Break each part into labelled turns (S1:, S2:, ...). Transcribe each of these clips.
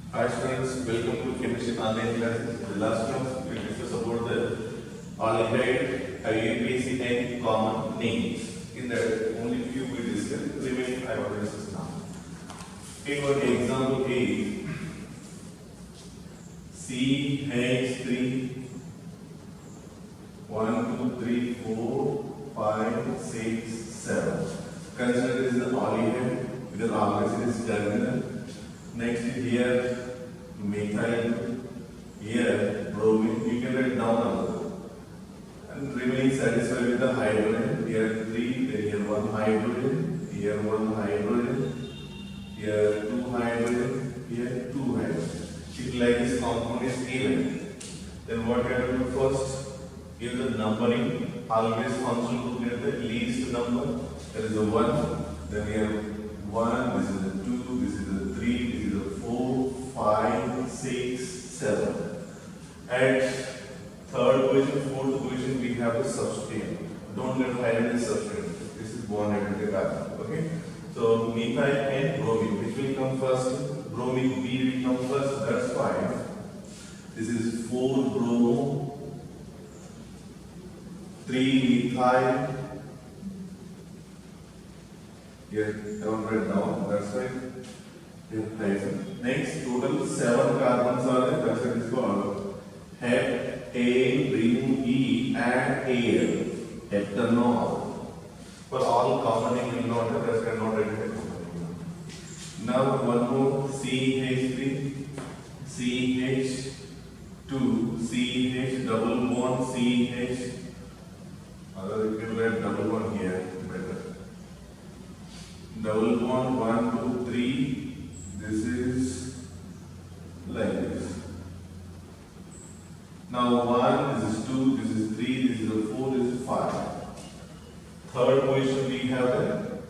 S1: Hi students, welcome to chemistry online classes. The last class we discussed about the aldehyde, IUPAC and common names. In that only few we discussed, remaining I will discuss now. Take one example A, CH3, 1, 2, 3, 4, 5, 6, 7. Consider this is the aldehyde because always is terminal. Next here methyl, here bromine. You can write down also. And remaining satisfied with the hydrogen. Here 3, then here 1 hydrogen, here 1 hydrogen, here 2 hydrogen, here 2 hydrogen. If like this compound is even, then what you have to do first? Give the numbering. Always function to get the least number. There is a 1, then we have 1, this is a 2, this is a 3, this is a 4, 5, 6, 7. At third position, fourth position, we have the substituent. Don't let hydrogen substituent. This is bonded with the carbon. Okay. So methyl and bromine, which will come first? Bromine B will come first. That's fine. This is 4 bromo, 3 methyl. Here, don't write down. That's right. Next, total 7 carbons are there. That's what is called hep, A, remove E, add Al, heptanol. For all common name will not have, that's why not written. Now one more CH3, CH2, CH, double bond, CH. Other you can write double bond here better. Double bond 1, 2, 3. This is like this. Now 1, this is 2, this is 3, this is a 4, this is 5. Third position we have a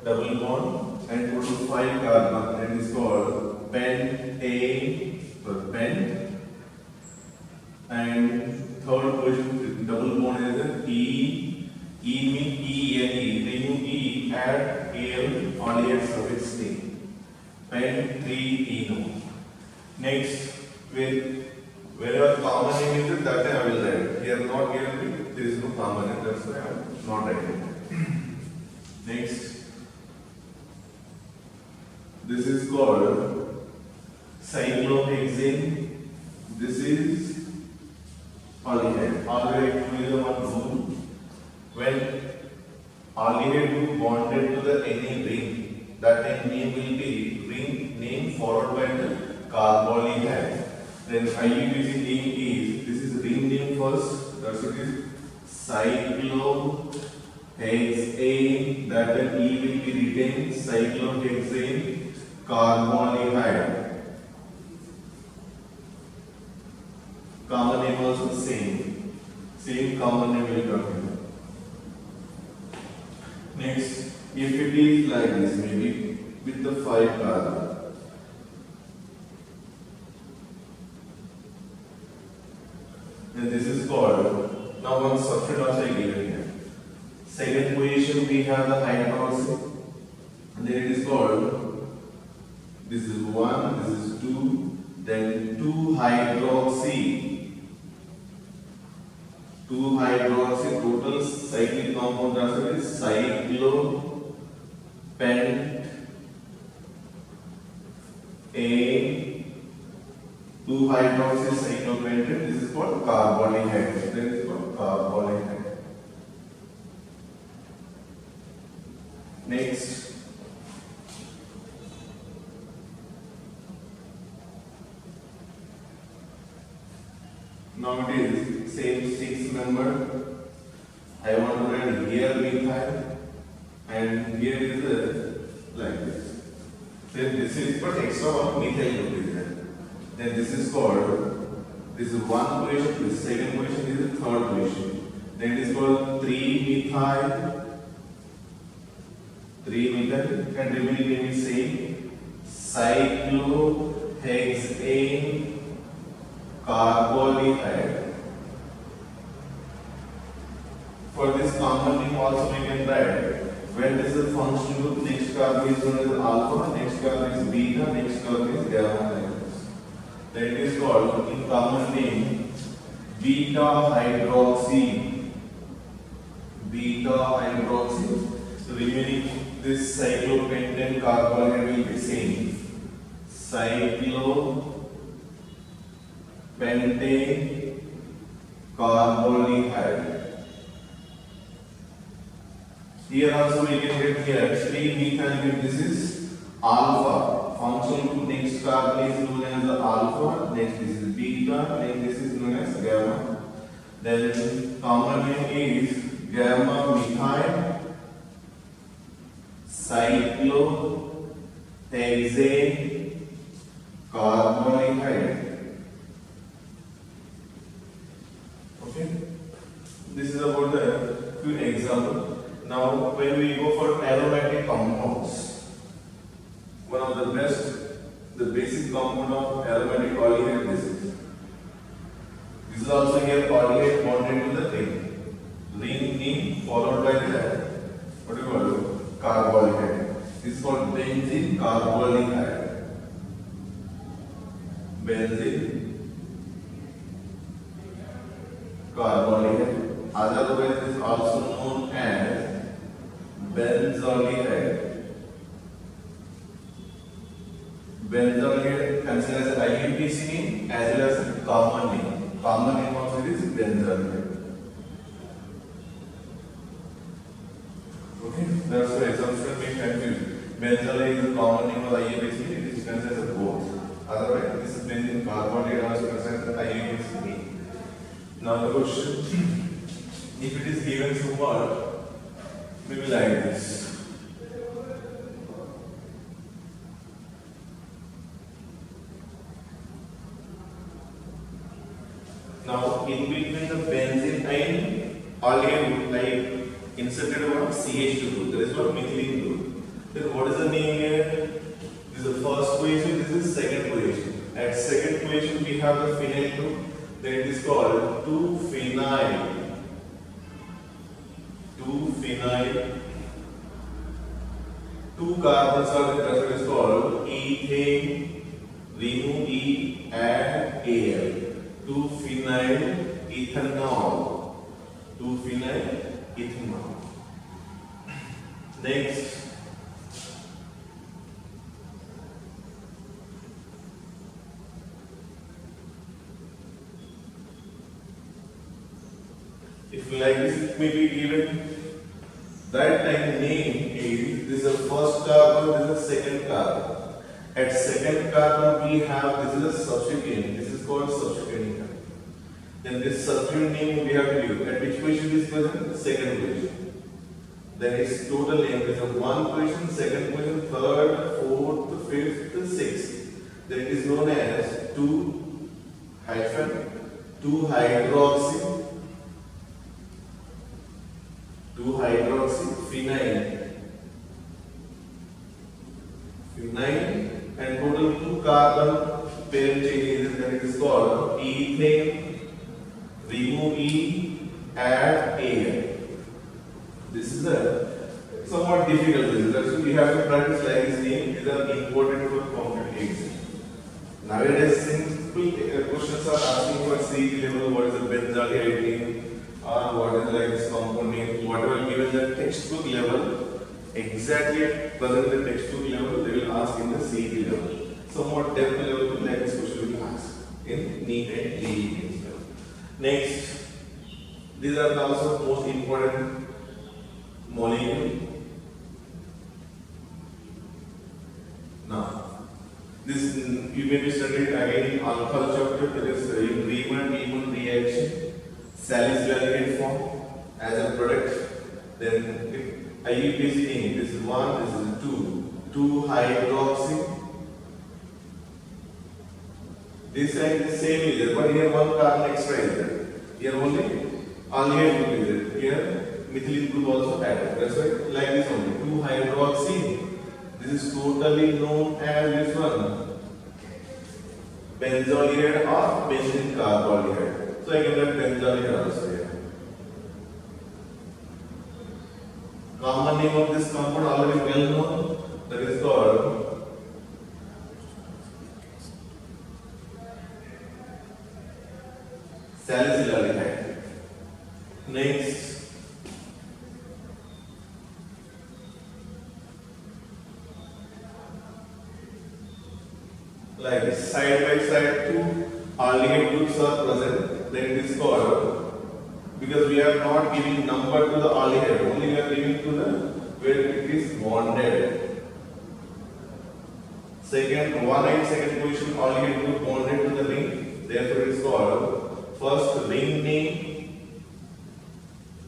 S1: double bond and total 5 carbon and is called pentane for pent. And third position double bond is a E means E, remove E, add Al on a suffix thing. Pent3eno. Next, wherever common name is it, that time I will write. Here not given, there is no common name, that's why I am not writing. Next, this is called cyclohexane. This is aldehyde. Aldehyde is the one rule. When aldehyde group bonded to the any ring, that name will be ring name followed by the carbohydrate. Then IUPAC name is, this is ring name first, that's what is cyclohexane, that then E will be retained, cyclohexane carbohydrate. Common name also same common name will come here. Next, if it is like this, maybe with the 5 carbon, then this is called, now one substitute also given here. Second position we have the hydroxy, and then it is called, this is 1, this is 2, then 2-hydroxy. 2-hydroxy total cyclic compound answer is cyclopent A. 2-hydroxy cyclopentane. This is called carbohydrate. Then it is called carbohydrate. Next, now it is same 6 member. I want to write here methyl and here is like this. Then this is for extra one methyl group is there. Then this is called, this is one position, this second position is the third position. Then it is called 3-methyl, and remaining name is same, cyclohexane carbohydrate. For this common name also we can write when this is a functional group, next carbon is known as alpha, next carbon is beta, next carbon is gamma like this. then it is called in common name beta hydroxy. Beta hydroxy. So remaining this cyclopentane carbohydrate will be same. Cyclopentane carbohydrate. Here also we can get here 3-methyl. This is alpha. Functional group next carbon is known as the alpha. Next this is beta. Next this is known as gamma. Then common name is gamma methyl cyclohexane carbohydrate. Okay. This is about the few example. Now, when we go for aromatic compounds, one of the best, the basic compound of aromatic aldehyde is this. This is also here aldehyde bonded to the ring. Ring followed by that. What do you call it? Carbohydrate. This is called benzene carbohydrate. Benzene carbohydrate. Otherwise, it is also known as benzaldehyde. Benzaldehyde considered as IUPAC name as well as common name. Common name also is benzaldehyde. Okay, that's why some students may confuse. Benzaldehyde is the common name of IUPAC name. It is considered as both. Otherwise, this is benzene carbohydrate also considered as IUPAC name. Now the question. If it is given to what, maybe like this. Now, in between the benzene and aldehyde, like inserted one CH2 group. There is one methylene group. Then what is the name here? This is the first position. This is second position. At second position, we have the phenyl group. Then it is called 2-phenyl. 2-phenyl. Two carbons are in that is called ethane. Remove E, add Al. 2-phenyl ethanol. 2-phenyl ethanol. Next. If like this, it may be given. That time name is this is the first carbon, this is the second carbon. At second carbon we have this is a substituent. This is called substituent. Then this substituent name we have to give. At which position is present? Second position. Then its total name is a 1 position, second position, third, fourth, fifth, sixth. Then it is known as 2-hydroxy. 2-hydroxy-phenyl. Phenyl and total 2 carbon parent changes, then it is called ethane. Remove E, add Al. This is a somewhat difficult. That's why we have to practice like this name. These are important for competitive exam. Nowadays, simple questions are asking for CET level. What is the benzaldehyde name? Or what is like this compound name, whatever given the textbook level, exactly present the textbook level, they will ask in the CET level. Somewhat depth level, like this question will be asked in NEET and JEE. Next, these are also most important molecule. Now, this you may be studied again in alpha chapter. There is in Riemann reaction. Salicylic form as a product. Then IUPAC name, this is 1, this is 2-hydroxy. This side is same is there, but here one carbon extra is there. Here only aldehyde group is there. Here methylene group also added. That's why like this only 2-hydroxy. This is totally known as this one benzaldehyde or benzene carbohydrate. So I can write benzaldehyde also here. Common name of this compound already well known. That is called like this. Side by side two aldehyde groups are present, then it is called, because we are not giving number to the aldehyde, only we are giving to the where it is bonded. Second, 1 second position aldehyde group bonded to the ring, therefore it is called first ring name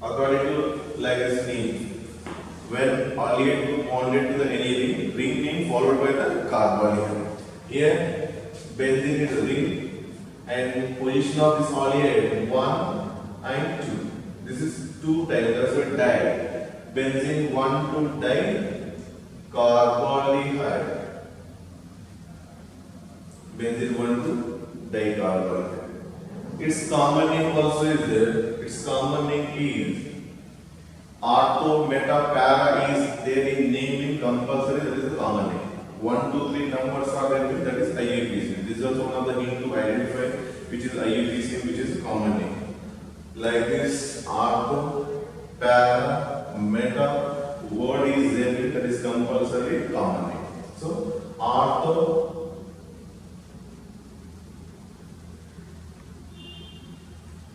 S1: according to like this name. When aldehyde group bonded to the any ring name followed by the carbohydrate. Here benzene is a ring and position of this aldehyde 1 and 2. This is 2 times, that's why di. Benzene 1 to di carbohydrate. Benzene 1 to dicarbonate. Its common name also is there. Its common name is ortho, meta, para is there in naming compulsory. That is the common name. 1, 2, 3 numbers are there. That is IUPAC. This is also one of the hint to identify which is IUPAC, which is common name. Like this, ortho, para, meta. Word is there. That is compulsory common name. So ortho.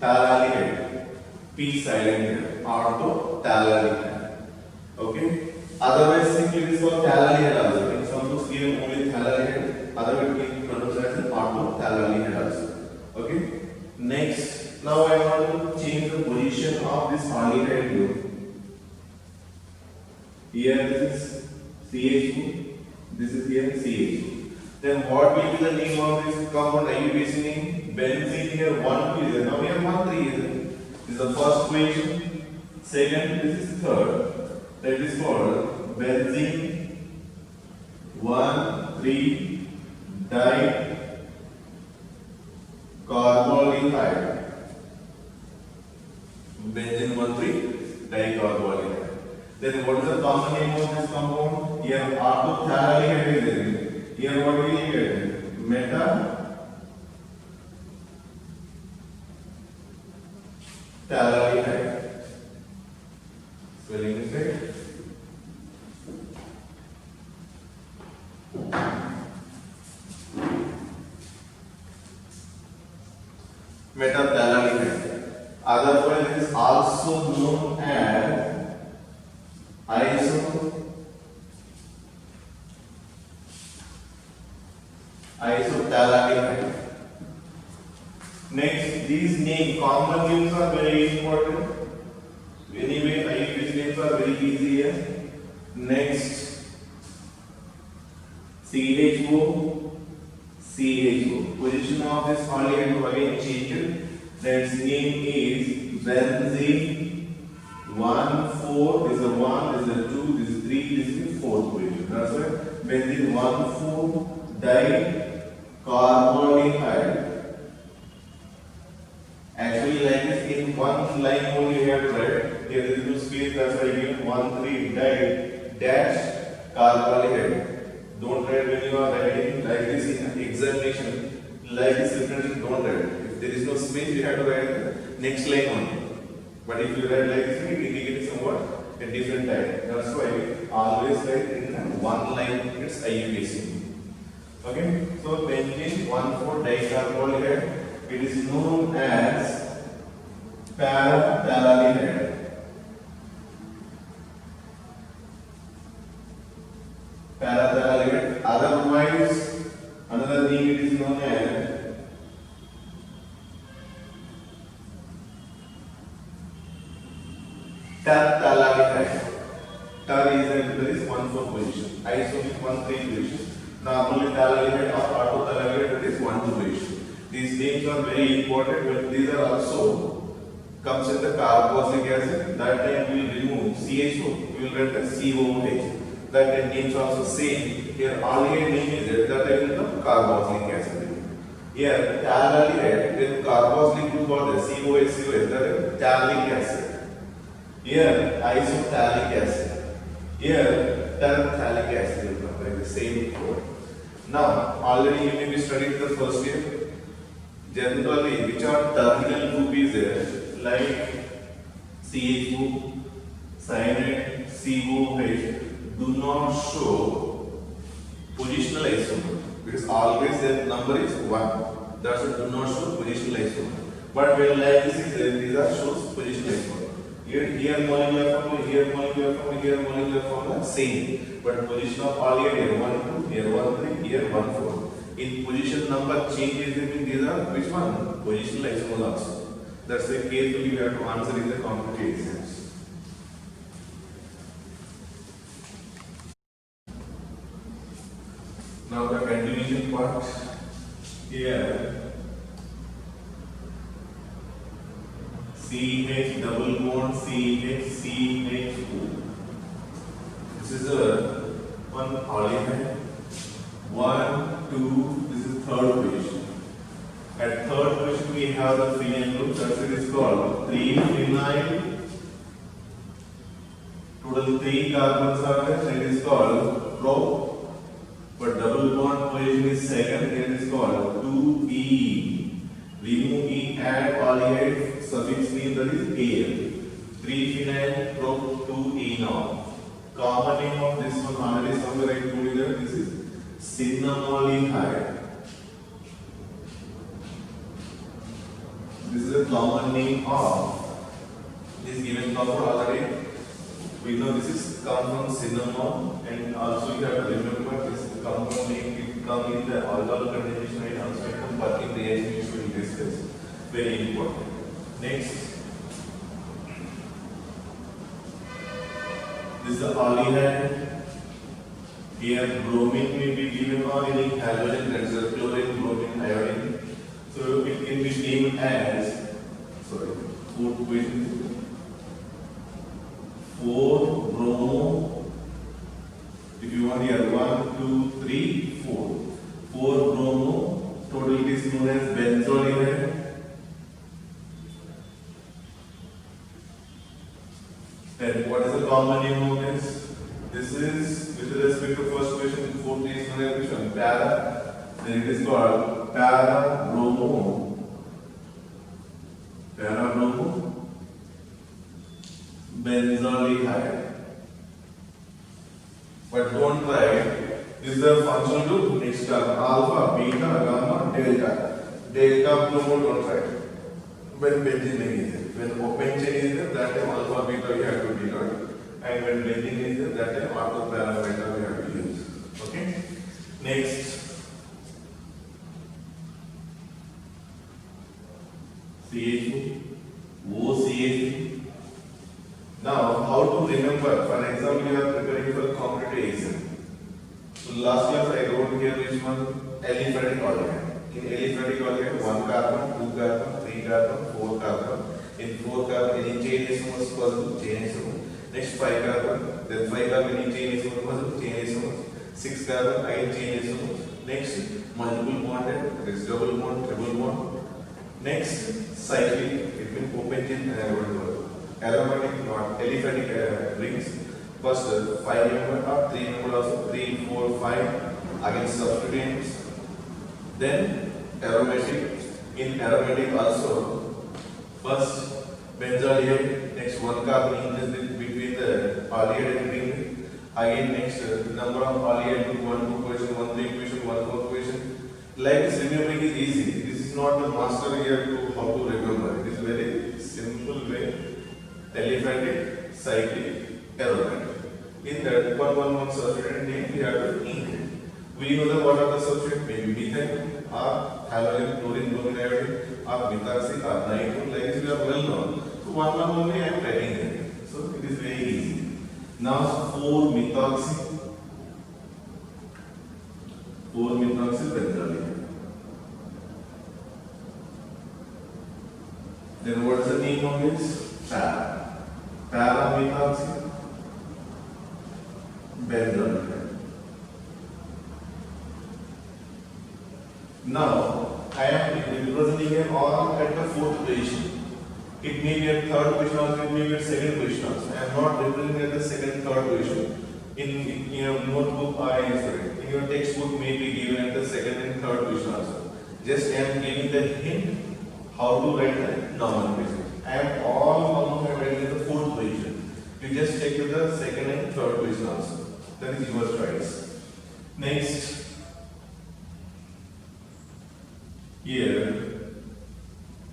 S1: Phthalate, P silent here, ortho phthalate. Okay. Otherwise, simply it is called phthalate also. In some books given only phthalate, otherwise it can pronounced as ortho phthalate also. Okay. Next, now I want to change the position of this aldehyde group. Here this is CH2, this is here CH2. Then what will be the name of this compound IUPAC name? Benzene here 1, 2 is there. Now we have 1, 3 is there. This is the first equation. Second, this is third. That is called benzene 1, 3 dicarbohydrate. Benzene 1, 3 dicarbohydrate. Then what is the common name of this compound? Here orthophthalate is there. Here what will you get? Meta phthalate. Spelling mistake. Metaphthalate. Otherwise, it is also known as isophthalate. Next, these common names are very important. Anyway, these names are very easy here. Next, CHO. Position of this aldehyde again changed. Its name is benzene 1, 4. This is a 1, this is a 2, this is 3, this is 4th position. That's why benzene 1, 4 dicarbohydrate. Actually, like this in one line only you have to write. Here there is no space, that's why I give 1, 3 dash carbohydrate. Don't write when you are writing like this in examination. Like this reference, don't write. If there is no space, you have to write the next line only. But if you write like this, it indicates somewhat a different type. That's why always write in one line. It's IUPAC. Okay. So benzene 1,4 dicarbohydrate. It is known as paraphthalate. Otherwise, another name it is known as terphthalate. Ter is 1,4 position. Iso is 1,3 position. Normally phthalate or orthophthalate is 1,2 position. These names are very important. When these are also comes in the carboxylic acid, that time we will remove CHO, we will write as COOH. That time names are also same. Here aldehyde name is there, that time will become carboxylic acid. Here phthalate, then carboxylic group or the COH, that is phthalic acid. Here isophthalate acid. Here terphthalate acid will come like the same code. Now already you may be studied the first year. Generally, which are terminal group is there, like CH2, cyanide, COH, do not show positional isomer. because always the number is 1. That's a do not show position isomer. But when like this is there, these are shows position isomer. Here molecular formula, here molecular formula, here molecular formula same. But position of polymer here 1 2, here 1 3, here 1 4. In position number changes between these are which one? Positional isomers also. That's why carefully we have to answer in the competitive exams. Now the continuation part here. CH double bond CH CH2. This is a one polymer. 1, 2. This is third position. At third position we have the phenyl group. That's it is called 3-phenyl. Total 3 carbons are there. It is called pro. But double bond position is second. It is called 2E. Remove E, add polyide suffix name, that is Al. 3-phenyl pro 2E now. Common name of this one already somewhere I told you that this is cinnamaldehyde. This is a common name of this given compound already. We know this is come from cinnamon, and also you have to remember this compound name will come in the alcohol condensation and also in the working reaction which we will discuss. Very important. Next, this is the aldehyde. Here bromine may be given or any halogen, that is a chlorine, bromine, iodine. So it can be named as, fourth equation, 4 bromo. If you want here 1, 2, 3, 4. 4 bromo. Total it is known as benzaldehyde. Then what is the common name of this? This is with respect to first question, fourth is known as which one? Para. Then it is called para bromo. Para bromo benzaldehyde. But don't try. This is the functional group. Next carbon alpha, beta, gamma, delta. Delta bromo don't try. When benzene is there. When open chain is there, that time alpha, beta you have to denote. And when benzene is there, that time ortho para beta we have to use. Okay. Next. CH2, OCH2. Now, how to remember? For example, you are preparing for competitive exam. So last class I wrote here which one? Aliphatic aldehyde. In aliphatic aldehyde, 1 carbon, 2 carbon, 3 carbon, 4 carbon. In 4 carbon, any chain isomers possible, chain isomers. Next 5 carbon, then 5 carbon, any chain isomers possible, chain isomers. 6 carbon, again chain isomers. Next, multiple bonded, that is double bond, triple bond. Next, cyclic, it means open chain aromatic, not aliphatic rings. First, 5 member or 3 member also, 3, 4, 5, again substituents. Then, aromatic, in aromatic also, first benzaldehyde, next 1 carbon in between the aldehyde and ring. Again, next number of aldehyde, 1, 2 question, 1, 3 question, 1, 4 question. Like this, remembering is easy. This is not the master here to how to remember. It is very simple way. Aliphatic, cyclic, aromatic. In that 1 substituent name we have to include. We know the what are the substituent, maybe methane or halogen, chlorine, bromine, iodine, or methoxy or nitro. Like this we are well known. So 1 only I am writing here. So it is very easy. Now 4-methoxy. 4-methoxy benzaldehyde. Then what is the name of this? Para. Para-methoxy benzaldehyde. Now I am representing them all at the 4th position. It may be at 3rd position also, it may be at 2nd position also. I am not representing at the 2nd, 3rd position. In your notebook or in your textbook may be given at the 2nd and 3rd position also. Just I am giving the hint how to write the nomenclature. I am all writing at the 4th position. You just check with the 2nd and 3rd position also. That is your choice. Next, Here,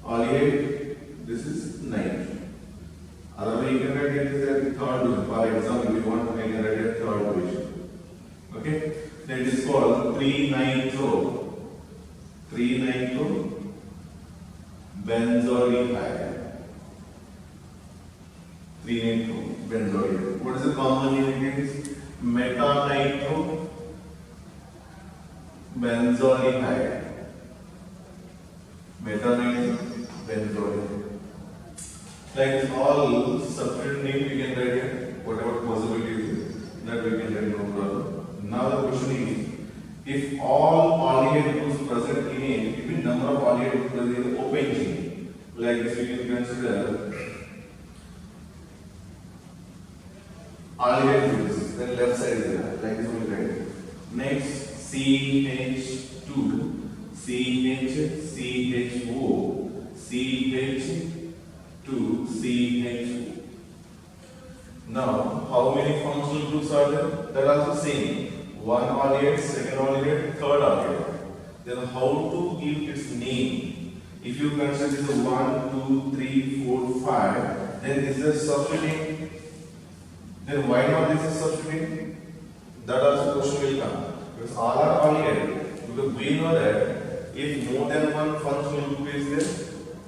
S1: aldehyde, this is 9. Other way you can write it is the third division. For example, if you want to make a write it third division. Okay? Then it is called 3-nitro. 3-nitro benzaldehyde. 3-nitro benzaldehyde. What is the common name again? Meta-nitro benzaldehyde. Meta-nitro benzaldehyde. Like all substitute name we can write here, whatever possibility is that we can write, no problem. Now the question is, if all aldehyde groups present in A, if the number of aldehyde groups present in the open chain, like this we can consider aldehyde groups, then left side is there, like this we will write. Next, CH2, CH, CHO, CH, to CH2. Now, how many functional groups are there? That are the same. One aldehyde, second aldehyde, third aldehyde. Then how to give its name? If you consider this 1, 2, 3, 4, 5, then this is a substituting. Then why not this is substituting? That also question will come. Because all are aldehyde. Because we know that if more than one functional group is there,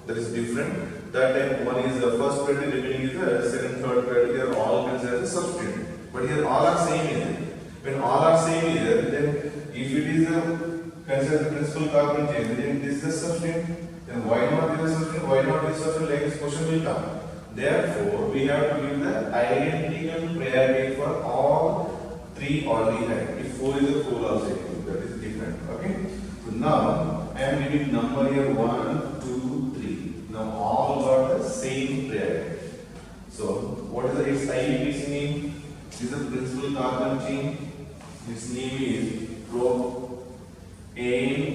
S1: that is different. That time one is the first priority, remaining is the second, third priority. They are all considered as a substitute. But here all are same here. When all are same here, then if it is a considered the principal carbon chain, then this is a substitute. Then why not this substitute? Why not this substitute? Like this question will come. Therefore, we have to give the identical priority for all three aldehyde. If 4 is a 4 also that is different. Okay. So now I am giving number here 1, 2, 3. Now all got the same priority. So what is its IUPAC name? This is the principal carbon chain. Its name is pro A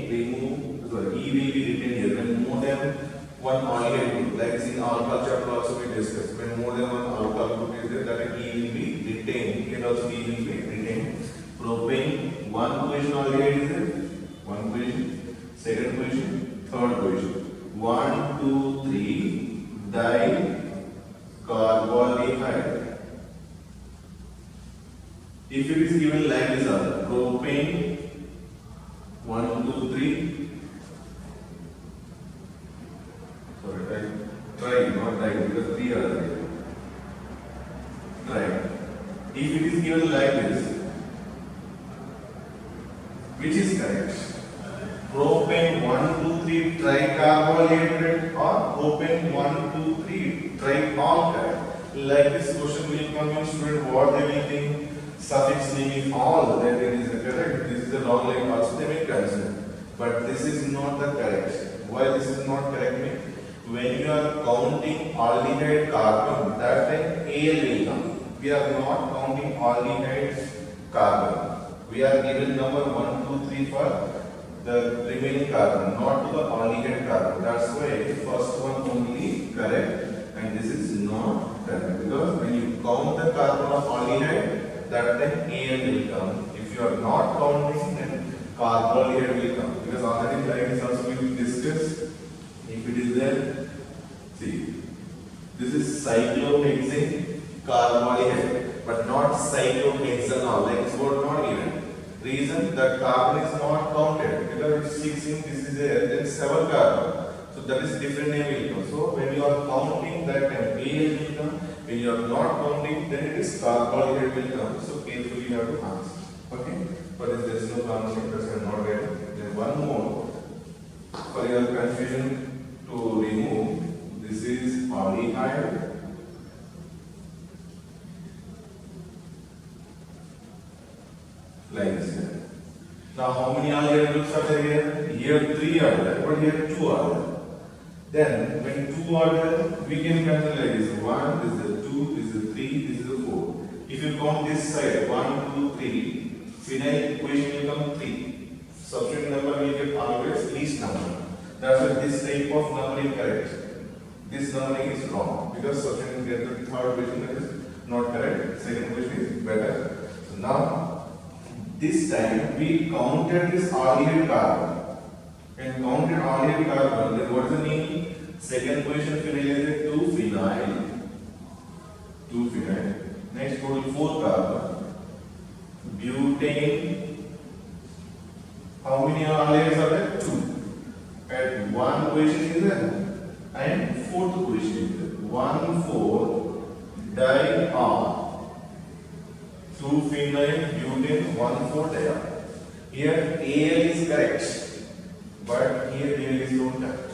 S1: remove. Sorry, E will be written here. When more than one aldehyde group, like in alcohol chapter also we discussed. When more than one alcohol group is there, that E will be retained. Here also E will be retained. Propane, one position aldehyde is there. One position. Second position. Third position. 1, 2, 3 dicarbonaldehyde. If it is given like this, propane 1, 2, 3. Sorry, try not die because 3 are there. Try. If it is given like this, which is correct? Propane 1, 2, 3 tricarbonate or propane 1, 2, 3 trialkyl. Like this question will come in student, what they will think suffix name is all, then it is correct. This is the wrong line also they may consider. But this is not the correct. Why this is not correct means when you are counting aldehyde carbon, that time Al will come. We are not counting aldehyde carbon. We are given number 1, 2, 3 for the remaining carbon, not to the aldehyde carbon. That's why the first one only correct and this is not correct. Because when you count the carbon of aldehyde, that time Al will come. If you are not counting, then carbonaldehyde will come. Because already like is also we discussed. If it is there, see, this is cyclohexane carbonaldehyde, but not cyclohexanol. Like this word not given. Reason that carbon is not counted because it's 16, this is there, then 7 carbon. So that is different name will come. So when you are counting that time Al will come. When you are not counting, then it is carbonaldehyde will come. So carefully you have to answer. Okay? But if there is no common because I am not ready, then one more for your confusion to remove. This is aldehyde. Like this here. Now how many aldehyde groups are there here? Here 3 are there, but here 2 are there. Then when 2 are there, we can consider like this. 1, this is a 2, this is a 3, this is a 4. If you count this side, 1, 2, 3, final equation will come 3. Substitute number will get always least number. That's why this type of numbering correct. This numbering is wrong because substitute get the third equation is not correct. Second equation is better. So now this time we counted this aldehyde carbon. and counted only carbon, then what is the name? Second position phenyl is 2-phenyl. 2-phenyl. Next total 4 carbon. Butane. How many layers are there? 2. At one position is there, and fourth position is there. 1,4 di-R. 2-phenyl butane 1,4 di-R. Here Al is correct, but here Al is not correct.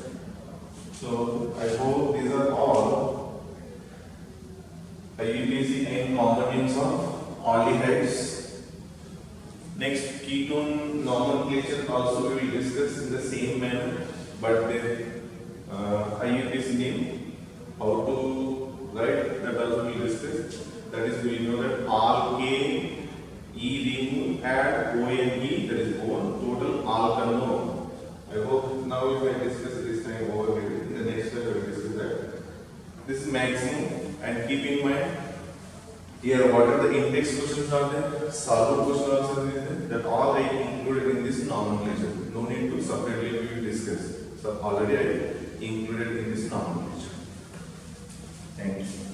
S1: So I hope these are all IUPAC and components of aldehydes. Next, ketone nomenclature also we will discuss in the same manner, but then IUPAC name, how to write, that also we will discuss. That is, we know that alkane, E remove, add ONE, that is O1, total alkanone. I hope now we can discuss this time over maybe. In the next step we will discuss that. This is maximum, and keep in mind here what are the index questions are there, solver question also is there, that all I included in this nomenclature. No need to separately we will discuss. So already I included in this nomenclature. Thank you.